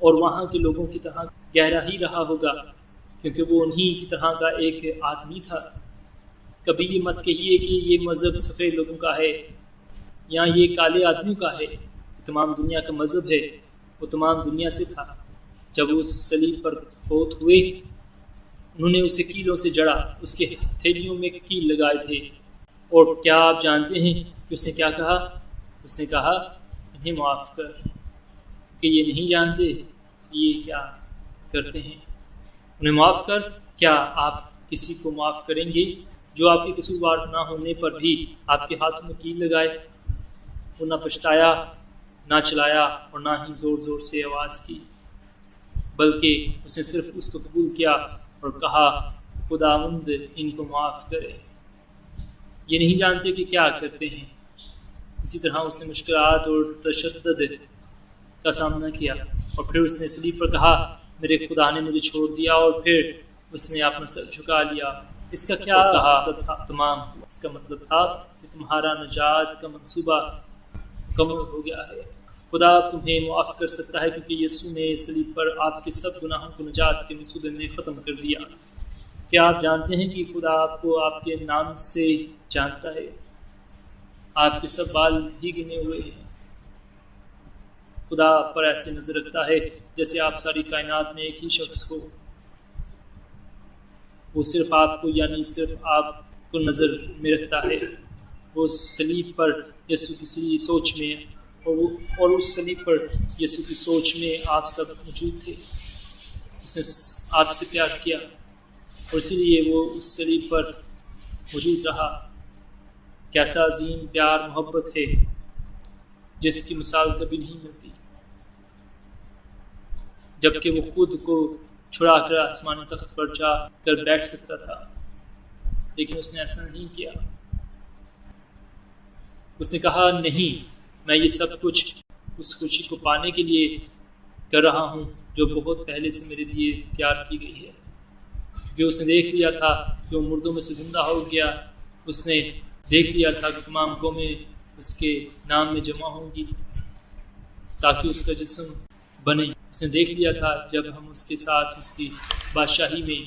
اور وہاں کے لوگوں کی طرح گہرا ہی رہا ہوگا، کیونکہ وہ انہی کی طرح کا ایک آدمی تھا۔ کبھی یہ مت کہیے کہ یہ مذہب سفید لوگوں کا ہے یا یہ کالے آدمیوں کا ہے، تمام دنیا کا مذہب ہے، وہ تمام دنیا سے تھا۔ جب وہ صلیب پر فوت ہوئے انہوں نے اسے کیلوں سے جڑا، اس کے ہتھیلیوں میں کیل لگائے تھے۔ اور کیا آپ جانتے ہیں کہ اس نے کیا کہا؟ اس نے کہا انہیں معاف کر، کہ یہ نہیں جانتے یہ کیا کرتے ہیں۔ انہیں معاف کر، کیا آپ کسی کو معاف کریں گے جو آپ کے قصوروار نہ ہونے پر بھی آپ کے ہاتھوں میں کیل لگائے؟ وہ نہ پچھتایا، نہ چلایا اور نہ ہی زور زور سے آواز کی، بلکہ اس نے صرف اس کو قبول کیا اور کہا خداوند ان کو معاف کرے، یہ نہیں جانتے کہ کیا کرتے ہیں۔ اسی طرح اس نے مشکلات اور تشدد کا سامنا کیا، اور پھر اس نے صلیب پر کہا میرے خدا نے مجھے چھوڑ دیا، اور پھر اس نے اپنا سر جھکا لیا۔ اس کا کیا مطلب تھا؟ تمام اس کا مطلب تھا کہ تمہارا نجات کا منصوبہ مکمل ہو گیا ہے۔ خدا تمہیں معاف کر سکتا ہے کیونکہ یسوع نے صلیب پر آپ کے سب گناہوں کو نجات کے منصوبے میں ختم کر دیا۔ کیا آپ جانتے ہیں کہ خدا آپ کو آپ کے نام سے جانتا ہے؟ آپ کے سب بال بھی گنے ہوئے ہیں۔ خدا آپ پر ایسے نظر رکھتا ہے جیسے آپ ساری کائنات میں ایک ہی شخص ہو۔ وہ صرف آپ کو، یعنی صرف آپ کو نظر میں رکھتا ہے۔ وہ صلیب پر یسوع کی سوچ میں اور اس صلیب پر یسوع کی سوچ میں آپ سب موجود تھے۔ اس نے آپ سے پیار کیا اور اسی لیے وہ اس صلیب پر موجود رہا۔ کیسا عظیم پیار محبت ہے جس کی مثال کبھی نہیں ملتی۔ جبکہ وہ خود کو چھڑا کر آسمانی تخت پر جا کر بیٹھ سکتا تھا، لیکن اس نے ایسا نہیں کیا۔ اس نے کہا نہیں، میں یہ سب کچھ اس خوشی کو پانے کے لیے کر رہا ہوں جو بہت پہلے سے میرے لیے تیار کی گئی ہے، کیونکہ اس نے دیکھ لیا تھا کہ وہ مردوں میں سے زندہ ہو گیا۔ اس نے دیکھ لیا تھا کہ تمام قومیں اس کے نام میں جمع ہوں گی تاکہ اس کا جسم بنے۔ اس نے دیکھ لیا تھا جب ہم اس کے ساتھ اس کی بادشاہی میں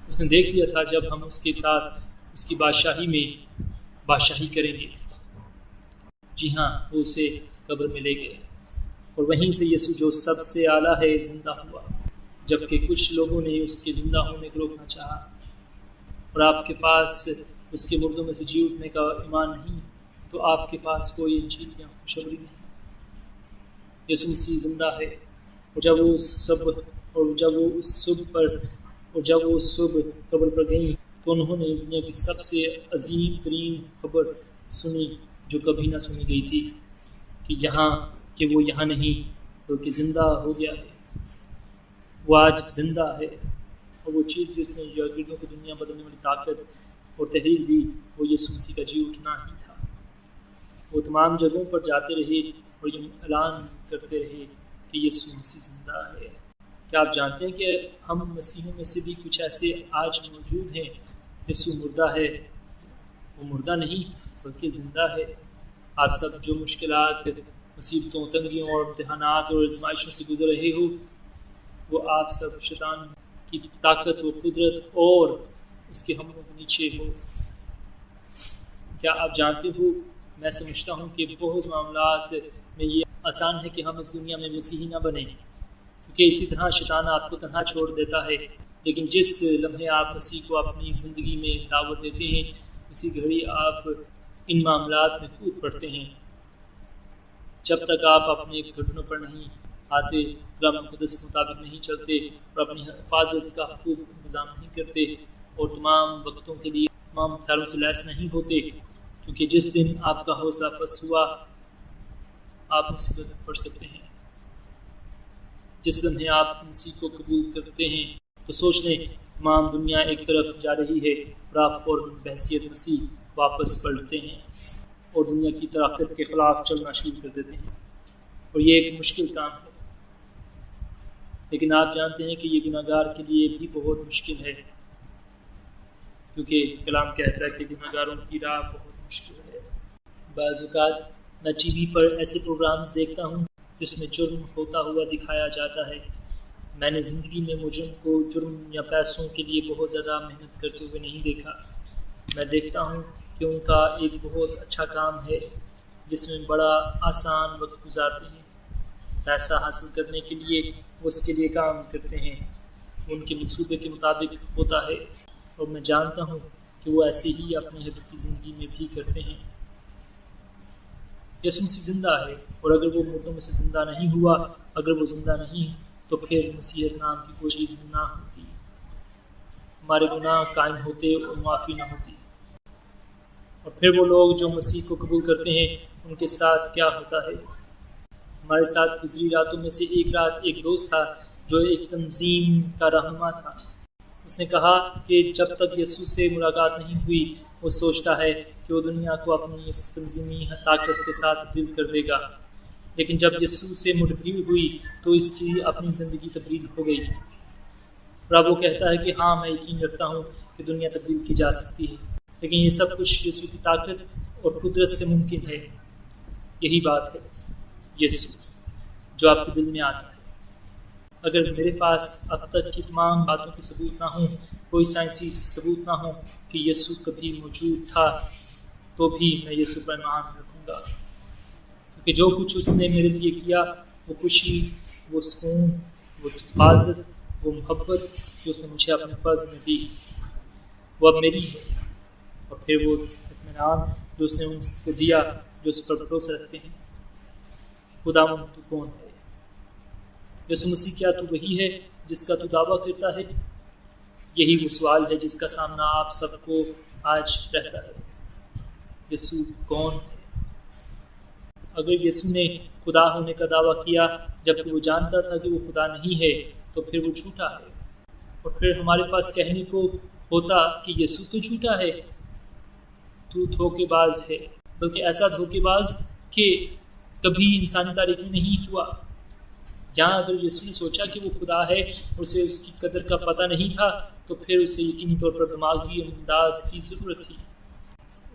اس نے دیکھ لیا تھا جب ہم اس کے ساتھ اس کی بادشاہی میں بادشاہی کریں گے۔ جی ہاں، وہ اسے قبر میں لے گئے اور وہیں سے یسوع جو سب سے اعلیٰ ہے زندہ ہوا، جبکہ کچھ لوگوں نے اس کے زندہ ہونے کو روکنا چاہا۔ اور آپ کے پاس اس کے مردوں میں سے جی اٹھنے کا ایمان نہیں تو آپ کے پاس کوئی انجیل یا خوشخبری نہیں۔ یسوع مسیح زندہ ہے، اور جب وہ اس صبح پر اور جب وہ صبح قبر پر گئیں تو انہوں نے دنیا کی سب سے عظیم ترین خبر سنی جو کبھی نہ سنی گئی تھی، کہ وہ یہاں نہیں بلکہ زندہ ہو گیا ہے، وہ آج زندہ ہے۔ اور وہ چیز جس نے یہودیوں کو دنیا بدلنے والی طاقت اور تحریک دی وہ یسوع مسیح کا جی اٹھنا ہی تھا۔ وہ تمام جگہوں پر جاتے رہے اور یہ اعلان کرتے رہے کہ یسوع مسیح زندہ ہے۔ کیا آپ جانتے ہیں کہ ہم مسیحوں میں سے بھی کچھ ایسے آج موجود ہیں؟ یسوع مردہ ہے، وہ مردہ نہیں بلکہ زندہ ہے۔ آپ سب جو مشکلات، مصیبتوں، تنگیوں اور امتحانات اور آزمائشوں سے گزر رہے ہو، وہ آپ سب شیطان کی طاقت و قدرت اور اس کے حملوں کے نیچے ہو۔ کیا آپ جانتے ہو، میں سمجھتا ہوں کہ بہت معاملات میں یہ آسان ہے کہ ہم اس دنیا میں مسیحی نہ بنیں، کیونکہ اسی طرح شیطان آپ کو تنہا چھوڑ دیتا ہے، لیکن جس لمحے آپ مسیح کو اپنی زندگی میں دعوت دیتے ہیں اسی گھڑی آپ ان معاملات میں کود پڑتے ہیں۔ جب تک آپ اپنے گھٹنوں پر نہیں آتے، کلام مقدس کے مطابق نہیں چلتے اور اپنی حفاظت کا خوب انتظام نہیں کرتے اور تمام وقتوں کے لیے تمام ہتھیاروں سے لیس نہیں ہوتے، کیونکہ جس دن آپ کا حوصلہ پست ہوا آپ مصیبت پڑ سکتے ہیں۔ جس لمحے آپ مسیح کو قبول کرتے ہیں تو سوچ لیں تمام دنیا ایک طرف جا رہی ہے اور آپ فوراً بحیثیت مسیح واپس پلٹتے ہیں اور دنیا کی طاقت کے خلاف چلنا شروع کر دیتے ہیں، اور یہ ایک مشکل کام ہے، لیکن آپ جانتے ہیں کہ یہ گناہگار کے لیے بھی بہت مشکل ہے، کیونکہ کلام کہتا ہے کہ گناہگاروں کی راہ بہت مشکل ہے۔ بعض اوقات میں ٹی وی پر ایسے پروگرامز دیکھتا ہوں جس میں جرم ہوتا ہوا دکھایا جاتا ہے۔ میں نے زندگی میں مجرم کو جرم یا پیسوں کے لیے بہت زیادہ محنت کرتے ہوئے نہیں دیکھا۔ میں دیکھتا ہوں کہ ان کا ایک بہت اچھا کام ہے جس میں بڑا آسان وقت گزارتے ہیں، پیسہ حاصل کرنے کے لیے وہ اس کے لیے کام کرتے ہیں، ان کے منصوبے کے مطابق ہوتا ہے، اور میں جانتا ہوں کہ وہ ایسے ہی اپنی حقیقی زندگی میں بھی کرتے ہیں۔ یسوع مسیح زندہ ہے، اور اگر وہ مردوں میں سے زندہ نہیں ہوا، اگر وہ زندہ نہیں تو پھر مسیحیت نام کی کوئی چیز نہ ہوتی، ہمارے گناہ قائم ہوتے اور معافی نہ ہوتی۔ اور پھر وہ لوگ جو مسیح کو قبول کرتے ہیں ان کے ساتھ کیا ہوتا ہے؟ ہمارے ساتھ گزری راتوں میں سے ایک رات ایک دوست تھا جو ایک تنظیم کا رہنما تھا۔ اس نے کہا کہ جب تک یسوع سے ملاقات نہیں ہوئی وہ سوچتا ہے کہ وہ دنیا کو اپنی اس تنظیمی طاقت کے ساتھ تبدیل کر دے گا، لیکن جب یسوع سے ملاقات ہوئی تو اس کی اپنی زندگی تبدیل ہو گئی، اور اب وہ کہتا ہے کہ ہاں میں یقین رکھتا ہوں کہ دنیا تبدیل کی جا سکتی ہے، لیکن یہ سب کچھ یسوع کی طاقت اور قدرت سے ممکن ہے۔ یہی بات ہے یسوع جو آپ کے دل میں آتا ہے۔ اگر میرے پاس اب تک کی تمام باتوں کے ثبوت نہ ہوں، کوئی سائنسی ثبوت نہ ہوں کہ یسوع کبھی موجود تھا، تو بھی میں یسوع پر ایمان رکھوں گا، کیونکہ جو کچھ اس نے میرے لیے کیا، وہ خوشی، وہ سکون، وہ حفاظت، وہ محبت جو اس نے مجھے اپنے فضل میں دی، وہ اب میری ہے، اور پھر وہ اطمینان جو اس نے ان کو دیا جو اس پر بھروسہ رکھتے ہیں۔ خداوند تو کون ہے؟ یسوع مسیح کیا تو وہی ہے جس کا تو دعویٰ کرتا ہے؟ یہی وہ سوال ہے جس کا سامنا آپ سب کو آج رہتا ہے۔ یسوع کون ہے؟ اگر یسوع نے خدا ہونے کا دعویٰ کیا جبکہ وہ جانتا تھا کہ وہ خدا نہیں ہے تو پھر وہ جھوٹا ہے، اور پھر ہمارے پاس کہنے کو ہوتا کہ یسوع تو جھوٹا ہے، تو دھوکے باز ہے، بلکہ ایسا دھوکے باز کہ کبھی انسانی تاریخ میں نہیں ہوا۔ یہاں اگر یسوع نے سوچا کہ وہ خدا ہے، اسے اس کی قدر کا پتہ نہیں تھا، تو پھر اسے یقینی طور پر دماغی امداد کی ضرورت تھی،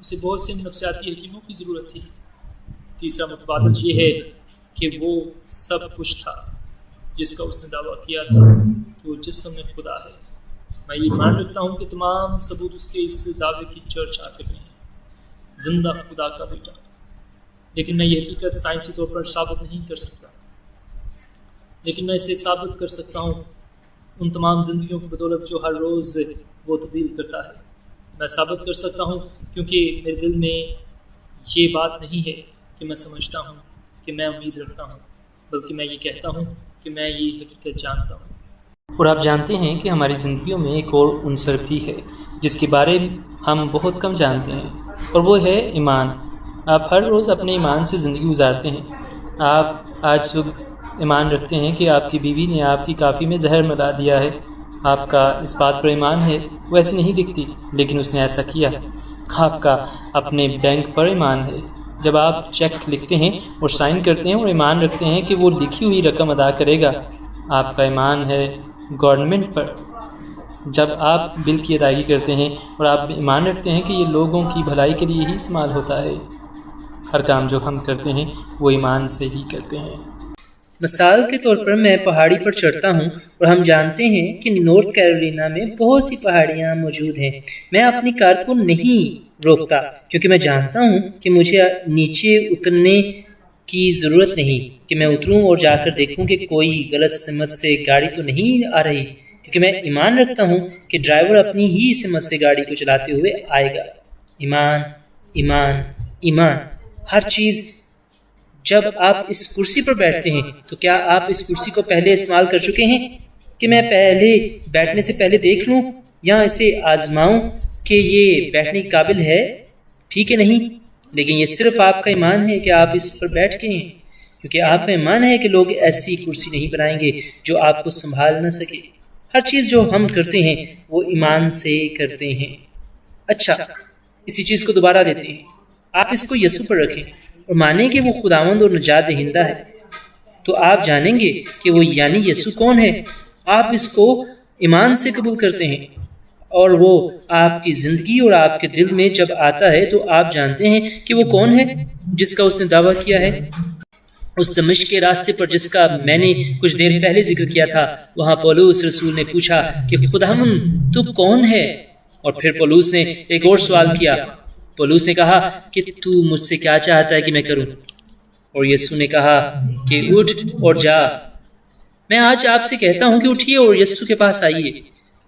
اسے بہت سے نفسیاتی حکیموں کی ضرورت تھی۔ تیسرا متبادل یہ ہے کہ وہ سب کچھ تھا جس کا اس نے دعویٰ کیا تھا کہ وہ جسم میں خدا ہے۔ میں یہ مان رکھتا ہوں کہ تمام ثبوت اس کے اس دعوے کی چرچا کر رہے ہیں، زندہ خدا کا بیٹا، لیکن میں یہ حقیقت سائنسی طور پر ثابت نہیں کر سکتا، لیکن میں اسے ثابت کر سکتا ہوں ان تمام زندگیوں کی بدولت جو ہر روز وہ تبدیل کرتا ہے۔ میں ثابت کر سکتا ہوں کیونکہ میرے دل میں یہ بات نہیں ہے کہ میں سمجھتا ہوں کہ میں امید رکھتا ہوں، بلکہ میں یہ کہتا ہوں کہ میں یہ حقیقت جانتا ہوں۔ اور آپ جانتے ہیں کہ ہماری زندگیوں میں ایک اور عنصر بھی ہے جس کے بارے میں ہم بہت کم جانتے ہیں، اور وہ ہے ایمان۔ آپ ہر روز اپنے ایمان سے زندگی گزارتے ہیں۔ آپ آج صبح ایمان رکھتے ہیں کہ آپ کی بیوی نے آپ کی کافی میں زہر ملا دیا ہے۔ آپ کا اس بات پر ایمان ہے، وہ ایسی نہیں دکھتی لیکن اس نے ایسا کیا۔ آپ کا اپنے بینک پر ایمان ہے۔ جب آپ چیک لکھتے ہیں اور سائن کرتے ہیں اور ایمان رکھتے ہیں کہ وہ لکھی ہوئی رقم ادا کرے گا۔ آپ کا ایمان ہے گورنمنٹ پر۔ جب آپ بل کی ادائیگی کرتے ہیں اور آپ ایمان رکھتے ہیں کہ یہ لوگوں کی بھلائی کے لیے ہی استعمال ہوتا ہے۔ ہر کام جو ہم کرتے ہیں وہ ایمان سے ہی کرتے ہیں۔ مثال کے طور پر میں پہاڑی پر چڑھتا ہوں اور ہم جانتے ہیں کہ نارتھ کیرولینا میں بہت سی پہاڑیاں موجود ہیں۔ میں اپنی کار کو نہیں روکتا کیونکہ میں جانتا ہوں کہ مجھے نیچے اترنے کی ضرورت نہیں، کہ میں اتروں اور جا کر دیکھوں کہ کوئی غلط سمت سے گاڑی تو نہیں آ رہی، کیونکہ میں ایمان رکھتا ہوں کہ ڈرائیور اپنی ہی سمت سے گاڑی کو چلاتے ہوئے آئے گا۔ ایمان، ایمان، ایمان، ہر چیز۔ جب آپ اس کرسی پر بیٹھتے ہیں تو کیا آپ اس کرسی کو پہلے استعمال کر چکے ہیں کہ میں پہلے بیٹھنے سے پہلے دیکھ لوں یا اسے آزماؤں کہ یہ بیٹھنے کے قابل ہے بھی کہ نہیں؟ لیکن یہ صرف آپ کا ایمان ہے کہ آپ اس پر بیٹھ گئے ہیں، کیونکہ آپ کا ایمان ہے کہ لوگ ایسی کرسی نہیں بنائیں گے جو آپ کو سنبھال نہ سکے۔ ہر چیز جو ہم کرتے ہیں وہ ایمان سے کرتے ہیں۔ اچھا، اسی چیز کو دوبارہ لیتے ہیں۔ آپ اس کو یسوع پر رکھیں اور مانیں کہ وہ خداوند اور نجات دہندہ ہے، تو آپ جانیں گے کہ وہ یعنی یسوع کون ہے۔ آپ اس کو ایمان سے قبول کرتے ہیں اور وہ آپ کی زندگی اور آپ کے دل میں جب آتا ہے تو آپ جانتے ہیں کہ وہ کون ہے جس کا اس نے دعویٰ کیا ہے۔ اس دمشق کے راستے پر جس کا میں نے کچھ دیر پہلے ذکر کیا تھا، وہاں پولس رسول نے پوچھا کہ خداوند تو کون ہے؟ اور پھر پولس نے ایک اور سوال کیا۔ پولس نے کہا کہ تو مجھ سے کیا چاہتا ہے کہ میں کروں؟ اور یسوع نے کہا کہ اٹھ اور جا۔ میں آج آپ سے کہتا ہوں کہ اٹھیے اور یسوع کے پاس آئیے۔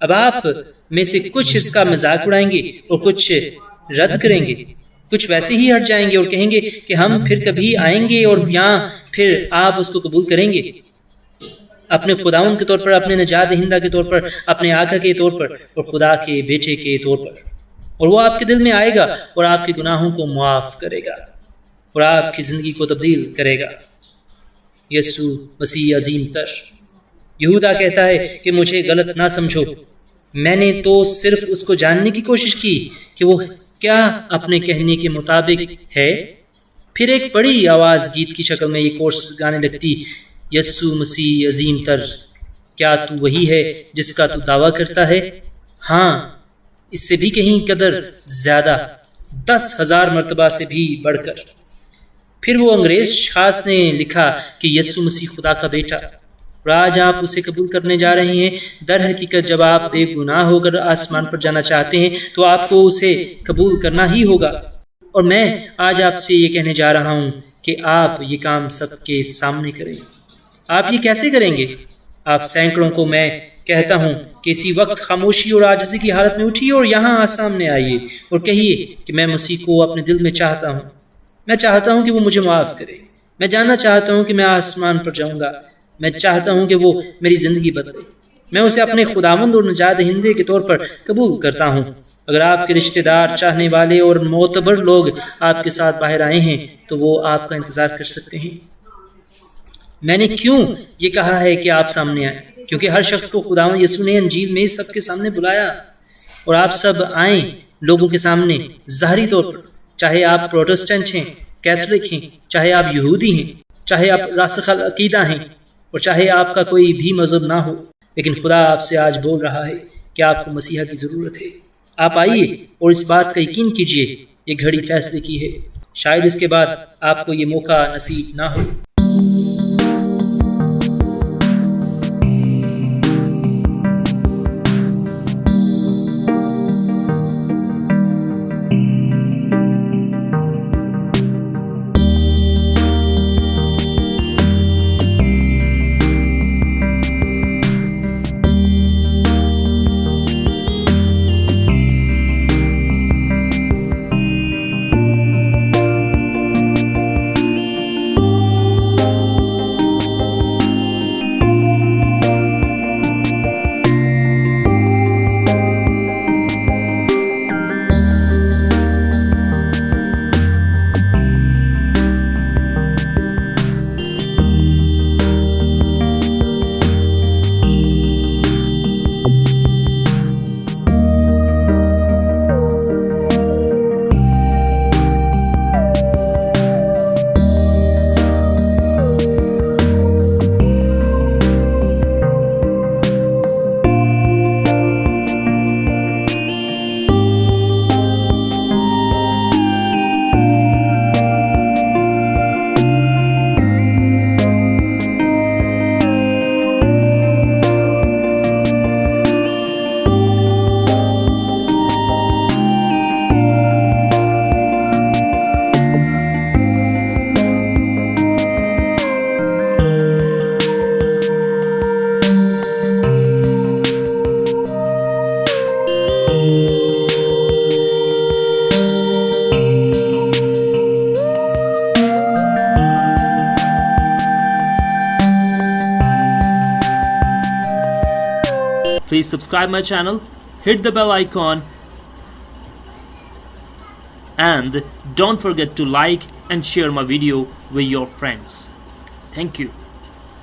اب آپ میں سے کچھ اس کا مذاق اڑائیں گے اور کچھ رد کریں گے، کچھ ویسے ہی ہٹ جائیں گے اور کہیں گے کہ ہم پھر کبھی آئیں گے، اور یہاں پھر آپ اس کو قبول کریں گے اپنے خداوند کے طور پر، اپنے نجات دہندہ کے طور پر، اپنے آقا کے طور پر اور خدا کے بیٹے کے طور پر۔ اور وہ آپ کے دل میں آئے گا اور آپ کے گناہوں کو معاف کرے گا اور آپ کی زندگی کو تبدیل کرے گا۔ یسوع مسیح عظیم تر۔ یہودا کہتا ہے کہ مجھے غلط نہ سمجھو، میں نے تو صرف اس کو جاننے کی کوشش کی کہ وہ کیا اپنے کہنے کے مطابق ہے۔ پھر ایک بڑی آواز گیت کی شکل میں یہ کورس گانے لگتی، یسوع مسیح عظیم تر، کیا تو وہی ہے جس کا تو دعویٰ کرتا ہے؟ ہاں، اس سے بھی کہیں قدر زیادہ، 10,000 مرتبہ سے بھی بڑھ کر۔ پھر وہ انگریز خاص نے لکھا کہ یسوع مسیح خدا کا بیٹا، اور آج آپ اسے قبول کرنے جا رہے ہیں۔ در حقیقت جب آپ بے گناہ ہو کر آسمان پر جانا چاہتے ہیں تو آپ کو اسے قبول کرنا ہی ہوگا۔ اور میں آج آپ سے یہ کہنے جا رہا ہوں کہ آپ یہ کام سب کے سامنے کریں۔ آپ یہ کیسے کریں گے؟ آپ سینکڑوں کو میں کہتا ہوں کہ اسی وقت خاموشی اور عاجزی کی حالت میں اٹھیے اور یہاں سامنے آئیے اور کہیے کہ میں مسیح کو اپنے دل میں چاہتا ہوں۔ میں چاہتا ہوں کہ وہ مجھے معاف کرے۔ میں جاننا چاہتا ہوں کہ میں آسمان پر جاؤں گا۔ میں چاہتا ہوں کہ وہ میری زندگی بدلے۔ میں اسے اپنے خداوند اور نجات دہندے کے طور پر قبول کرتا ہوں۔ اگر آپ کے رشتہ دار، چاہنے والے اور معتبر لوگ آپ کے ساتھ باہر آئے ہیں تو وہ آپ کا انتظار کر سکتے ہیں۔ میں نے کیوں یہ کہا ہے کہ آپ سامنے آئیں؟ کیونکہ ہر شخص کو خداوند یسوع نے انجیل میں سب کے سامنے بلایا، اور آپ سب آئیں لوگوں کے سامنے ظاہری طور پر، چاہے آپ پروٹسٹنٹ ہیں، کیتھولک ہیں، چاہے آپ یہودی ہیں، چاہے آپ راسخ العقیدہ ہیں، اور چاہے آپ کا کوئی بھی مذہب نہ ہو، لیکن خدا آپ سے آج بول رہا ہے کہ آپ کو مسیحا کی ضرورت ہے۔ آپ آئیے اور اس بات کا یقین کیجیے، یہ گھڑی فیصلے کی ہے، شاید اس کے بعد آپ کو یہ موقع نصیب نہ ہو۔ Please subscribe my channel, hit the bell icon, and don't forget to like and share my video with your friends. Thank you.